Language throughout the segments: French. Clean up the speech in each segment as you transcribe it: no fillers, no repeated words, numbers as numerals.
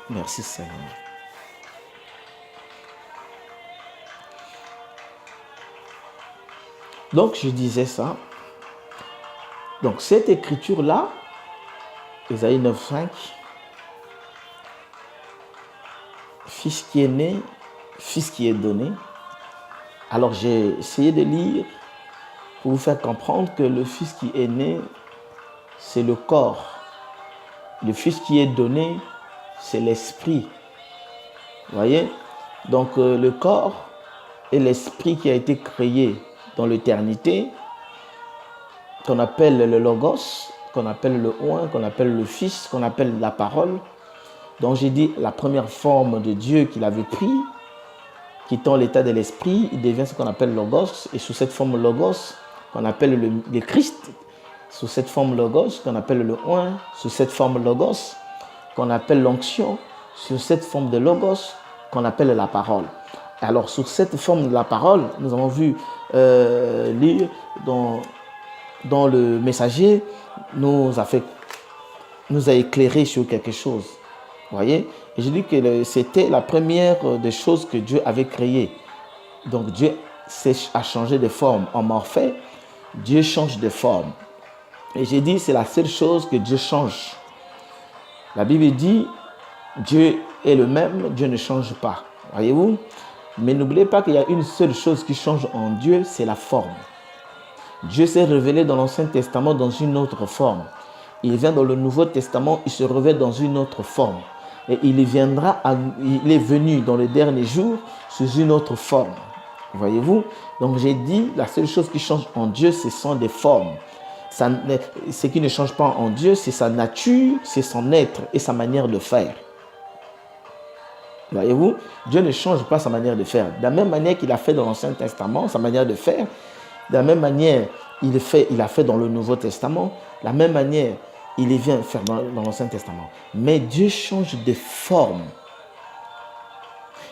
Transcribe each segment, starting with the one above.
Merci Seigneur. Donc, je disais ça. Donc, cette écriture-là, Ésaïe 9,5, fils qui est né, fils qui est donné. Alors, j'ai essayé de lire pour vous faire comprendre que le fils qui est né, c'est le corps. Le fils qui est donné, c'est l'esprit. Vous voyez? Donc, le corps et l'esprit qui a été créé dans l'éternité, qu'on appelle le Logos, qu'on appelle le Oint, qu'on appelle le Fils, qu'on appelle la parole. Donc j'ai dit la première forme de Dieu qu'il avait pris, quittant l'état de l'esprit, il devient ce qu'on appelle Logos, et sous cette forme Logos, qu'on appelle le Christ, sous cette forme Logos, qu'on appelle le Oint, sous cette forme Logos, qu'on appelle l'onction, sous cette forme de Logos, qu'on appelle la parole. Alors sous cette forme de la parole, nous avons vu lire dans le messager, nous a éclairé sur quelque chose. Vous voyez? Et je dis que c'était la première des choses que Dieu avait créées. Donc Dieu a changé de forme. En Morphée, Dieu change de forme. Et j'ai dit, c'est la seule chose que Dieu change. La Bible dit, Dieu est le même, Dieu ne change pas. Voyez-vous? Mais n'oubliez pas qu'il y a une seule chose qui change en Dieu, c'est la forme. Dieu s'est révélé dans l'Ancien Testament dans une autre forme. Il vient dans le Nouveau Testament, il se révèle dans une autre forme. Et il est venu dans les derniers jours sous une autre forme. Voyez-vous? Donc j'ai dit, la seule chose qui change en Dieu, ce sont des formes. Ce qui ne change pas en Dieu, c'est sa nature, c'est son être et sa manière de faire. Voyez-vous? Dieu ne change pas sa manière de faire. De la même manière qu'il a fait dans l'Ancien Testament, sa manière de faire, de la même manière il a fait dans le Nouveau Testament, de la même manière il vient faire dans l'Ancien Testament. Mais Dieu change de forme.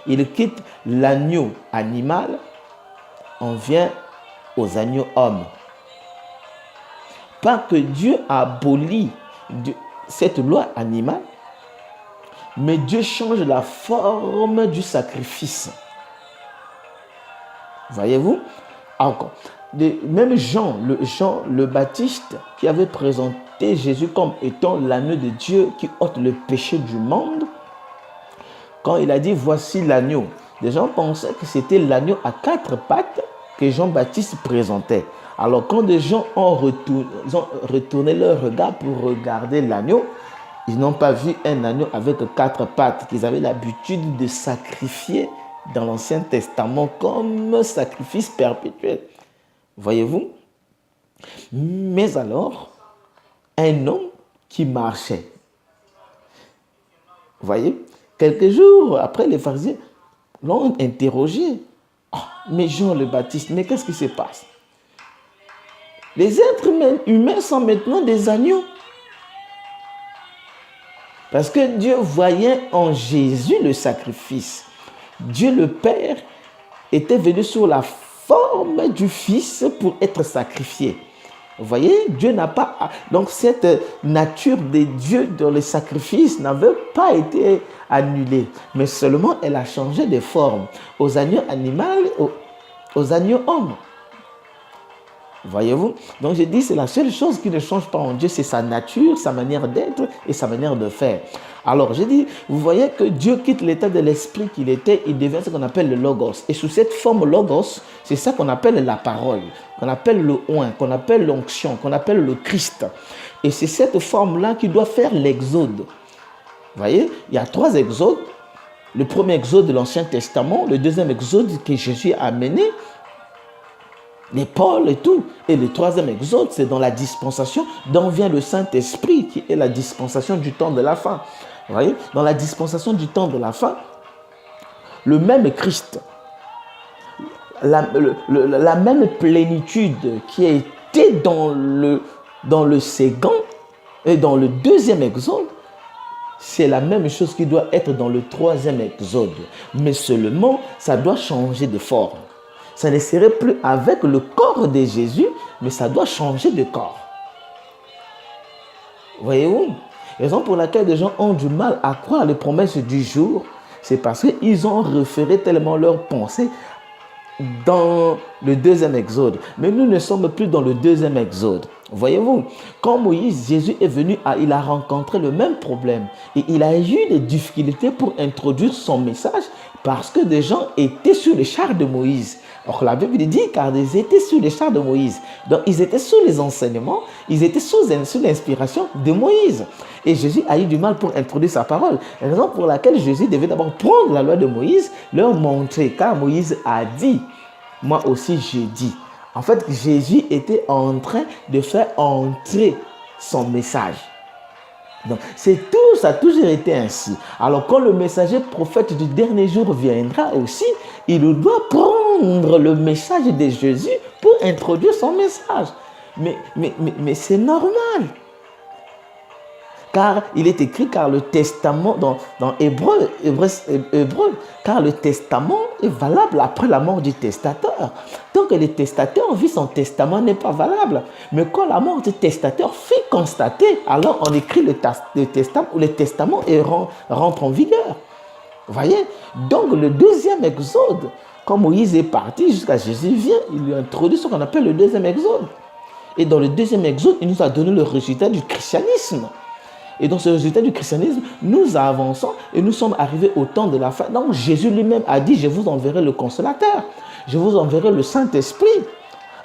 Il quitte l'agneau animal, on vient aux agneaux hommes. Pas que Dieu a aboli cette loi animale, mais Dieu change la forme du sacrifice. Voyez-vous? Encore. Même Jean le Baptiste, qui avait présenté Jésus comme étant l'agneau de Dieu qui ôte le péché du monde, quand il a dit voici l'agneau, les gens pensaient que c'était l'agneau à 4 pattes que Jean-Baptiste présentait. Alors quand des gens ont retourné leur regard pour regarder l'agneau, ils n'ont pas vu un agneau avec 4 pattes qu'ils avaient l'habitude de sacrifier dans l'Ancien Testament comme sacrifice perpétuel. Voyez-vous? Mais alors, un homme qui marchait. Voyez? Quelques jours après, les pharisiens l'ont interrogé. Oh, mais Jean le Baptiste, mais qu'est-ce qui se passe? Les êtres humains sont maintenant des agneaux. Parce que Dieu voyait en Jésus le sacrifice. Dieu le Père était venu sur la forme du Fils pour être sacrifié. Vous voyez, Dieu n'a pas... Donc cette nature de Dieu dans le sacrifice n'avait pas été annulée, mais seulement elle a changé de forme aux agneaux animaux, aux agneaux hommes. Voyez-vous? Donc j'ai dit, c'est la seule chose qui ne change pas en Dieu, c'est sa nature, sa manière d'être et sa manière de faire. Alors j'ai dit, vous voyez que Dieu quitte l'état de l'esprit qu'il était, il devient ce qu'on appelle le Logos. Et sous cette forme Logos, c'est ça qu'on appelle la parole, qu'on appelle le Oint, qu'on appelle l'onction, qu'on appelle le Christ. Et c'est cette forme-là qui doit faire l'exode. Vous voyez, il y a 3 exodes. Le premier exode de l'Ancien Testament, le deuxième exode que Jésus a amené, les Paul et tout. Et le 3e exode, c'est dans la dispensation dont vient le Saint-Esprit, qui est la dispensation du temps de la fin. Vous voyez, dans la dispensation du temps de la fin, le même Christ, la même plénitude qui a été dans le second et dans le 2e exode, c'est la même chose qui doit être dans le 3e exode. Mais seulement, ça doit changer de forme. Ça ne serait plus avec le corps de Jésus, mais ça doit changer de corps. Voyez-vous? Raison pour laquelle les gens ont du mal à croire les promesses du jour, c'est parce qu'ils ont référé tellement leurs pensées dans le deuxième exode. Mais nous ne sommes plus dans le deuxième exode. Voyez-vous, quand Moïse, Jésus est venu, il a rencontré le même problème. Et il a eu des difficultés pour introduire son message parce que des gens étaient sur les chars de Moïse. Or, la Bible dit car ils étaient sur les chars de Moïse. Donc, ils étaient sous les enseignements, ils étaient sous l'inspiration de Moïse. Et Jésus a eu du mal pour introduire sa parole. La raison pour laquelle Jésus devait d'abord prendre la loi de Moïse, leur montrer, car Moïse a dit, moi aussi je dis. En fait, Jésus était en train de faire entrer son message. Donc, ça a toujours été ainsi. Alors, quand le messager prophète du dernier jour viendra aussi, il doit prendre le message de Jésus pour introduire son message. Mais c'est normal. Car il est écrit, car le testament, dans Hébreu, car le testament est valable après la mort du testateur. Tant que le testateur vit, son testament n'est pas valable. Mais quand la mort du testateur fut constatée, alors on écrit le testament et rentre en vigueur. Vous voyez? Donc le deuxième exode, quand Moïse est parti jusqu'à Jésus vient, il lui introduit ce qu'on appelle le deuxième exode. Et dans le deuxième exode, il nous a donné le résultat du christianisme. Et dans ce résultat du christianisme, nous avançons et nous sommes arrivés au temps de la fin. Donc Jésus lui-même a dit, je vous enverrai le consolateur, je vous enverrai le Saint-Esprit.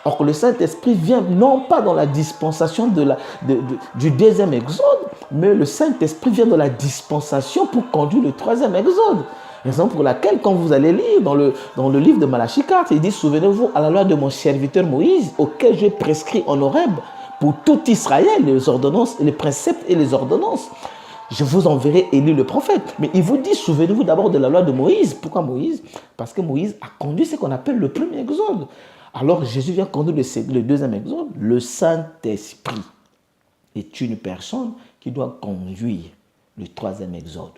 Or que le Saint-Esprit vient non pas dans la dispensation du deuxième exode, mais le Saint-Esprit vient dans la dispensation pour conduire le troisième exode. Raison pour laquelle, quand vous allez lire dans le livre de Malachie 4, il dit, souvenez-vous à la loi de mon serviteur Moïse, auquel j'ai prescrit en Horeb, pour tout Israël, les ordonnances, les préceptes et les ordonnances. Je vous enverrai Élie le prophète. Mais il vous dit, souvenez-vous d'abord de la loi de Moïse. Pourquoi Moïse? Parce que Moïse a conduit ce qu'on appelle le premier exode. Alors Jésus vient conduire le deuxième exode. Le Saint-Esprit est une personne qui doit conduire le troisième exode.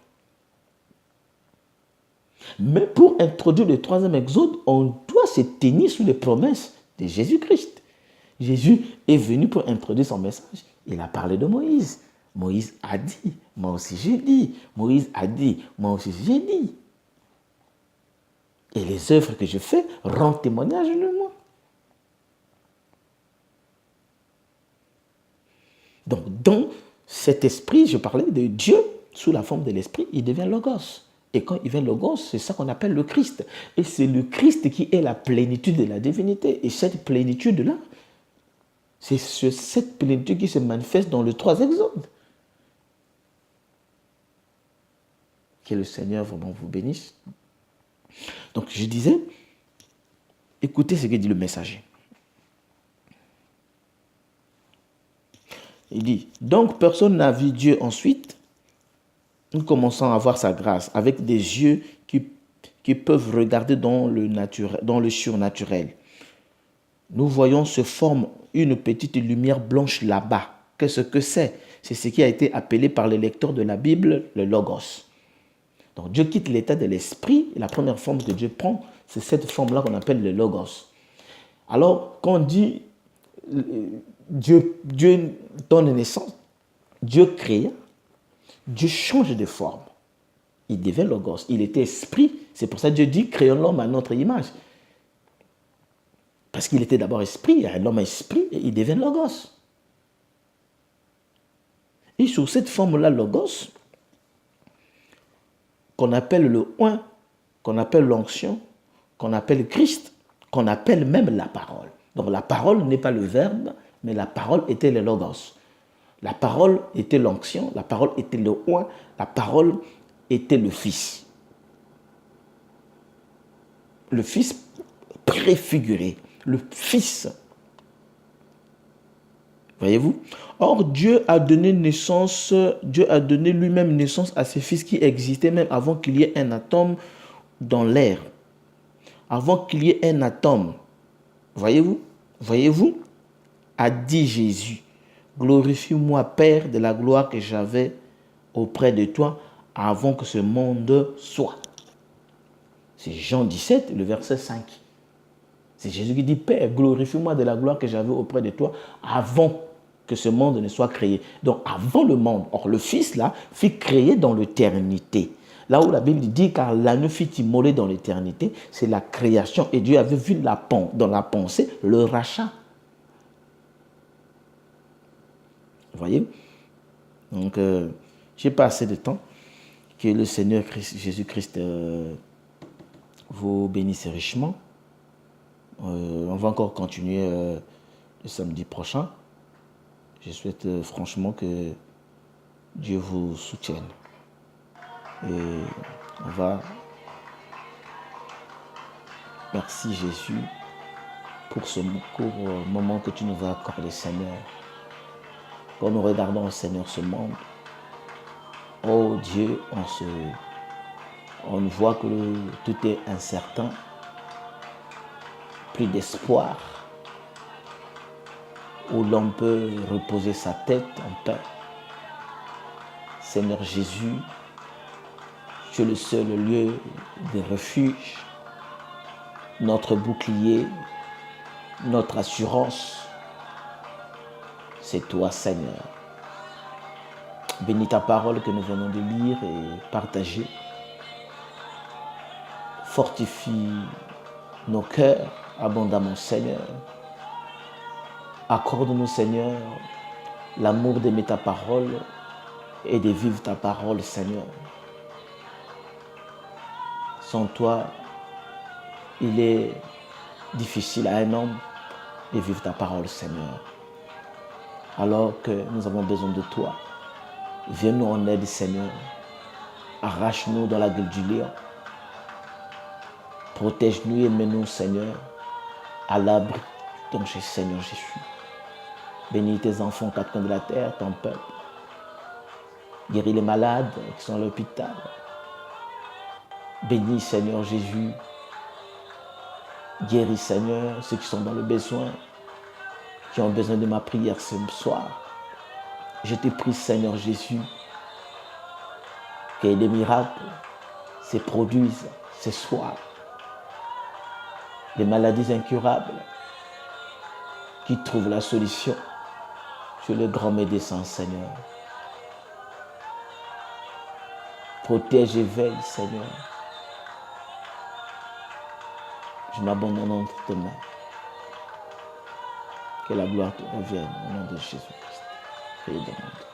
Mais pour introduire le troisième exode, on doit se tenir sous les promesses de Jésus-Christ. Jésus est venu pour introduire son message. Il a parlé de Moïse. Moïse a dit, moi aussi j'ai dit. Moïse a dit, moi aussi j'ai dit. Et les œuvres que je fais rendent témoignage de moi. Donc, dans cet esprit, je parlais de Dieu, sous la forme de l'esprit, il devient Logos. Et quand il vient Logos, c'est ça qu'on appelle le Christ. Et c'est le Christ qui est la plénitude de la divinité. Et cette plénitude-là, c'est cette plénitude qui se manifeste dans le troisième exode. Que le Seigneur vraiment vous bénisse. Donc je disais, écoutez ce que dit le messager. Il dit, donc personne n'a vu Dieu ensuite. Nous commençons à voir sa grâce avec des yeux qui peuvent regarder dans le surnaturel. Nous voyons se forme une petite lumière blanche là-bas. Qu'est-ce que c'est? C'est ce qui a été appelé par les lecteurs de la Bible le Logos. Donc Dieu quitte l'état de l'esprit. Et la première forme que Dieu prend, c'est cette forme-là qu'on appelle le Logos. Alors, quand on dit Dieu donne naissance, Dieu crée, Dieu change de forme. Il devient Logos. Il était esprit. C'est pour ça que Dieu dit, créons l'homme à notre image. Parce qu'il était d'abord esprit, l'homme est esprit, et il devient Logos. Et sur cette forme-là, Logos, qu'on appelle le oint, qu'on appelle l'onction, qu'on appelle Christ, qu'on appelle même la parole. Donc la parole n'est pas le verbe, mais la parole était le Logos. La parole était l'onction, la parole était le oint, la parole était le Fils. Le Fils préfiguré. Le Fils. Voyez-vous? Or, Dieu a donné lui-même naissance à ses fils qui existaient même avant qu'il y ait un atome dans l'air. Avant qu'il y ait un atome. Voyez-vous? Voyez-vous? A dit Jésus, glorifie-moi, Père, de la gloire que j'avais auprès de toi avant que ce monde soit. C'est Jean 17, le verset 5. C'est Jésus qui dit, Père, glorifie-moi de la gloire que j'avais auprès de toi avant que ce monde ne soit créé. Donc avant le monde, or le Fils là, fut créé dans l'éternité. Là où la Bible dit, car l'agneau fut immolé dans l'éternité, c'est la création. Et Dieu avait vu dans la pensée le rachat. Vous voyez? Donc, je n'ai pas assez de temps. Que le Seigneur Jésus-Christ vous bénisse richement. On va encore continuer le samedi prochain. Je souhaite franchement que Dieu vous soutienne. Et on va... Merci Jésus pour ce court moment que tu nous as accordé, Seigneur. Quand nous regardons, Seigneur, ce monde, oh Dieu, on voit que tout est incertain, plus d'espoir, où l'on peut reposer sa tête en paix. Seigneur Jésus, tu es le seul lieu de refuge, notre bouclier, notre assurance, c'est toi, Seigneur. Bénis ta parole que nous venons de lire et partager. Fortifie nos cœurs abondamment, Seigneur. Accorde-nous, Seigneur, l'amour d'aimer ta parole et de vivre ta parole, Seigneur. Sans toi, il est difficile à un homme de vivre ta parole, Seigneur. Alors que nous avons besoin de toi, viens-nous en aide, Seigneur. Arrache-nous dans la gueule du lion. Protège-nous et mets-nous, Seigneur, à l'abri de ton Seigneur Jésus. Bénis tes enfants aux quatre coins de la terre, ton peuple. Guéris les malades qui sont à l'hôpital. Bénis, Seigneur Jésus. Guéris, Seigneur, ceux qui sont dans le besoin, qui ont besoin de ma prière ce soir. Je te prie, Seigneur Jésus, que les miracles se produisent ce soir. Les maladies incurables qui trouvent la solution. Tu es le grand médecin, Seigneur. Protège et veille, Seigneur. Je m'abandonne entre tes mains. Que la gloire te revienne au nom de Jésus-Christ. Et demande.